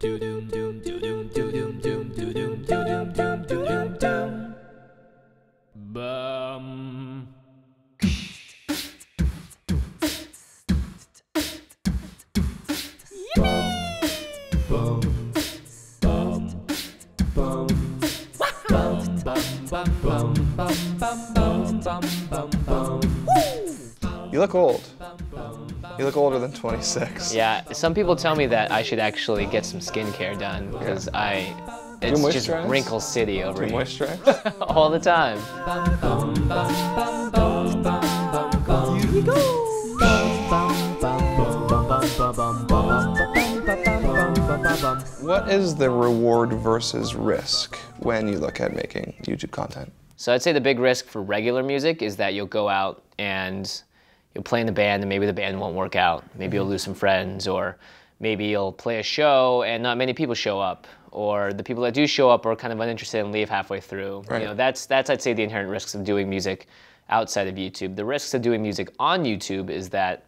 You look old. You look older than 26. Yeah, some people tell me that I should actually get some skincare done because it's just wrinkle city over here. Moisturize? All the time. Here we go. What is the reward versus risk when you look at making YouTube content? So I'd say the big risk for regular music is that you'll go out and you'll play in the band and maybe the band won't work out. Maybe you'll lose some friends, or maybe you'll play a show and not many people show up, or the people that do show up are kind of uninterested and leave halfway through. Right. You know, that's I'd say the inherent risks of doing music outside of YouTube. The risks of doing music on YouTube is that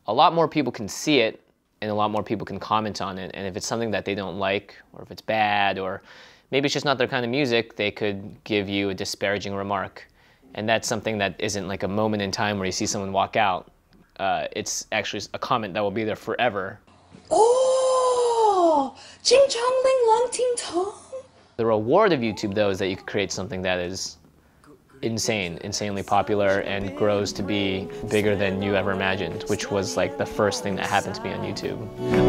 a lot more people can see it and a lot more people can comment on it, and if it's something that they don't like, or if it's bad, or maybe it's just not their kind of music, they could give you a disparaging remark. And that's something that isn't like a moment in time where you see someone walk out. It's actually a comment that will be there forever. Oh, 经常令人听疼. The reward of YouTube, though, is that you can create something that is insanely popular and grows to be bigger than you ever imagined, which was like the first thing that happened to me on YouTube.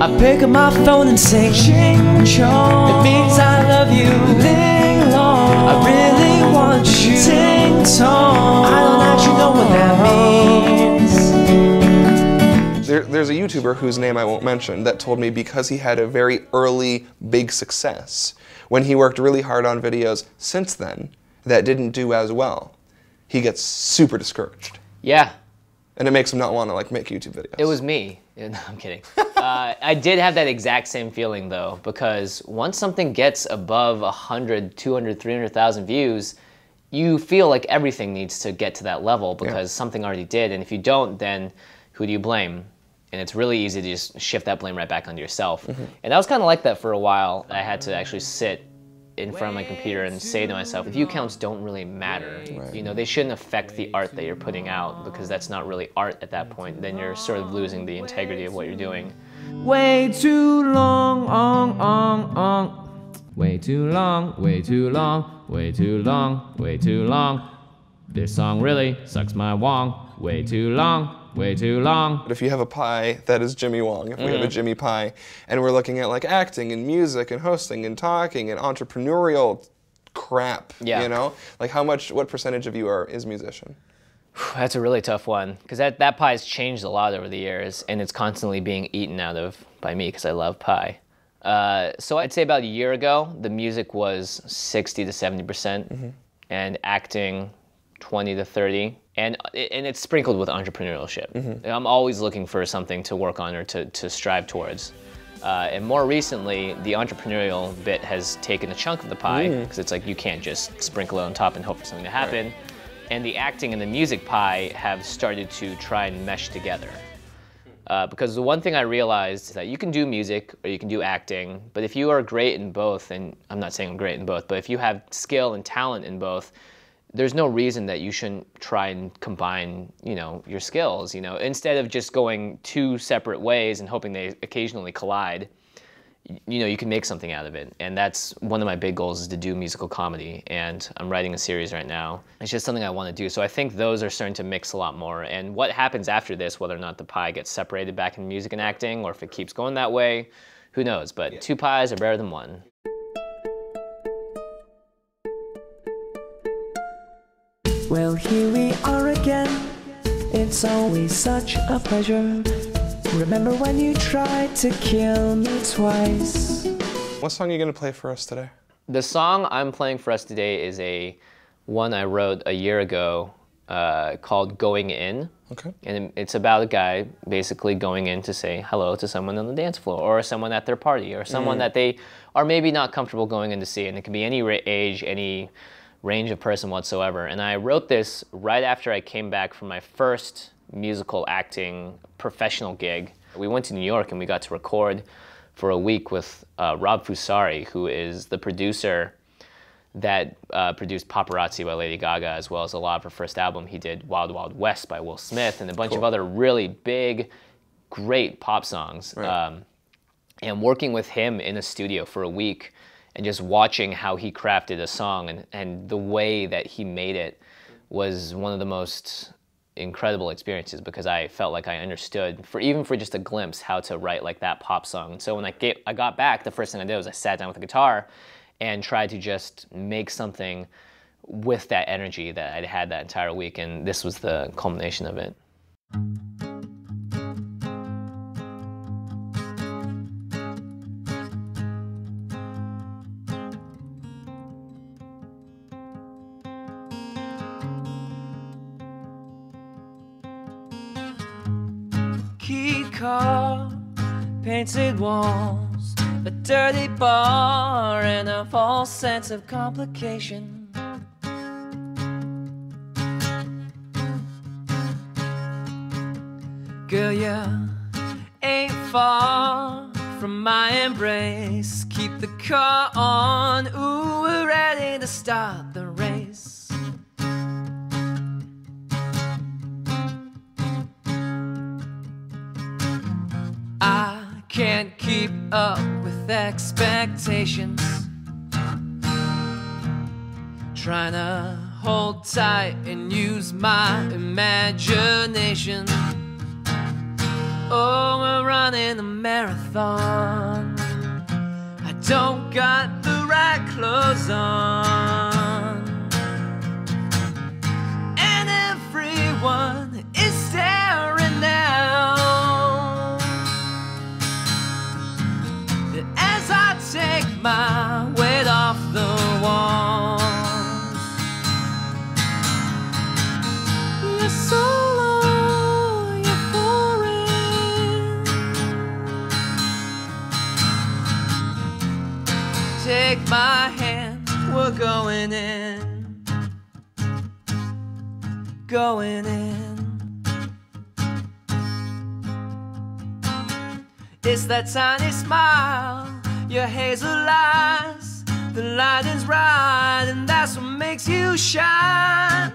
I pick up my phone and sing ching chong. It means I love you, ling long. I really want you, ting tong. I don't actually know what that means. There's a YouTuber whose name I won't mention that told me because he had a very early big success, when he worked really hard on videos since then that didn't do as well, he gets super discouraged. Yeah. And it makes him not want to like make YouTube videos. It was me. No, I'm kidding. I did have that exact same feeling though, because once something gets above 100, 200, 300,000 views, you feel like everything needs to get to that level because something already did, and if you don't, then who do you blame? And it's really easy to just shift that blame right back onto yourself. And I was kind of like that for a while. I had to actually sit in front of my computer and say to myself, the view counts don't really matter. Right. You know, they shouldn't affect the art that you're putting out, because that's not really art at that point. Then you're sort of losing the integrity of what you're doing. Way too long, way too long, way too long, way too long, way too long. This song really sucks my wong. Way too long. Way too long. But if you have a pie that is Jimmy Wong, if we have a Jimmy Pie, and we're looking at like acting and music and hosting and talking and entrepreneurial crap, you know? Like what percentage of you is musician? That's a really tough one, because that pie's changed a lot over the years, and it's constantly being eaten out of by me because I love pie. So I'd say about a year ago, the music was 60 to 70%, and acting 20 to 30. And it's sprinkled with entrepreneurship. I'm always looking for something to work on or to strive towards. And more recently, the entrepreneurial bit has taken a chunk of the pie, because it's like you can't just sprinkle it on top and hope for something to happen. Right. And the acting and the music pie have started to try and mesh together. Because the one thing I realized is that you can do music or you can do acting, but if you are great in both, and I'm not saying I'm great in both, but if you have skill and talent in both, there's no reason that you shouldn't try and combine, you know, your skills, you know, instead of just going two separate ways and hoping they occasionally collide. You know, you can make something out of it. And that's one of my big goals, is to do musical comedy. And I'm writing a series right now. It's just something I want to do. So I think those are starting to mix a lot more. And what happens after this, whether or not the pie gets separated back in music and acting, or if it keeps going that way, who knows? But two pies are better than one. Well, here we are again. It's always such a pleasure. Remember when you tried to kill me twice? What song are you going to play for us today? The song I'm playing for us today is one I wrote a year ago called Going In. Okay. And it's about a guy basically going in to say hello to someone on the dance floor, or someone at their party, or someone that they are maybe not comfortable going in to see. And it can be any age, any range of person whatsoever. And I wrote this right after I came back from my first musical acting professional gig. We went to New York and we got to record for a week with Rob Fusari, who is the producer that produced Paparazzi by Lady Gaga, as well as a lot of her first album. He did Wild Wild West by Will Smith and a bunch of other really big, great pop songs. Right. And working with him in a studio for a week and just watching how he crafted a song and the way that he made it was one of the most incredible experiences, because I felt like I understood, even for just a glimpse, how to write like that pop song. And so when I got back, the first thing I did was I sat down with the guitar and tried to just make something with that energy that I'd had that entire week, and this was the culmination of it. Key car, painted walls, a dirty bar, and a false sense of complication. Girl, you ain't far from my embrace. Keep the car on, ooh, we're ready to start the race. I can't keep up with expectations, trying to hold tight and use my imagination. Oh, we're running a marathon. I don't got the right clothes on, and everyone is staring now as I take my weight off the walls. You're so low, you're foreign. Take my hand, we're going in, going in. It's that tiny smile, your hazel eyes, the lightning's right, and that's what makes you shine.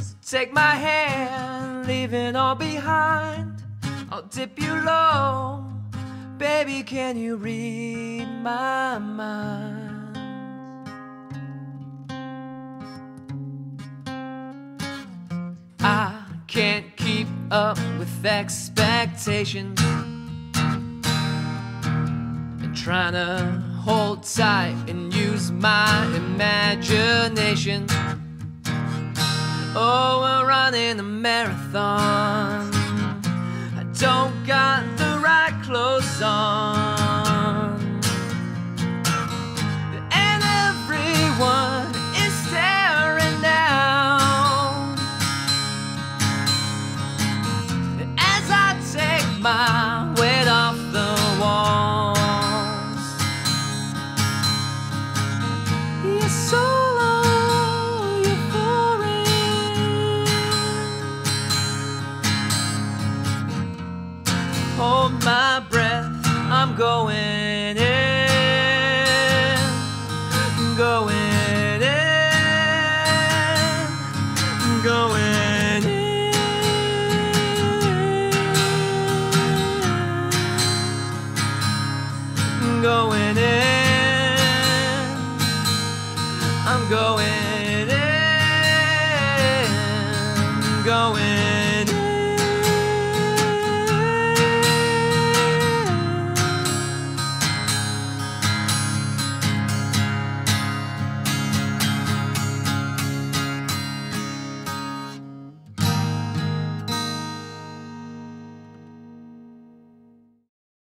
So take my hand, leave it all behind. I'll dip you low, baby, can you read my mind? I can't keep up with expectations, and trying to hold tight and use my imagination. Oh, we're running a marathon. I don't got the right clothes on, and everyone is staring down as I take my weight off the walls. You're so low, you're foreign. Hold my breath, I'm going in, going in, going in, going in. I'm going in, going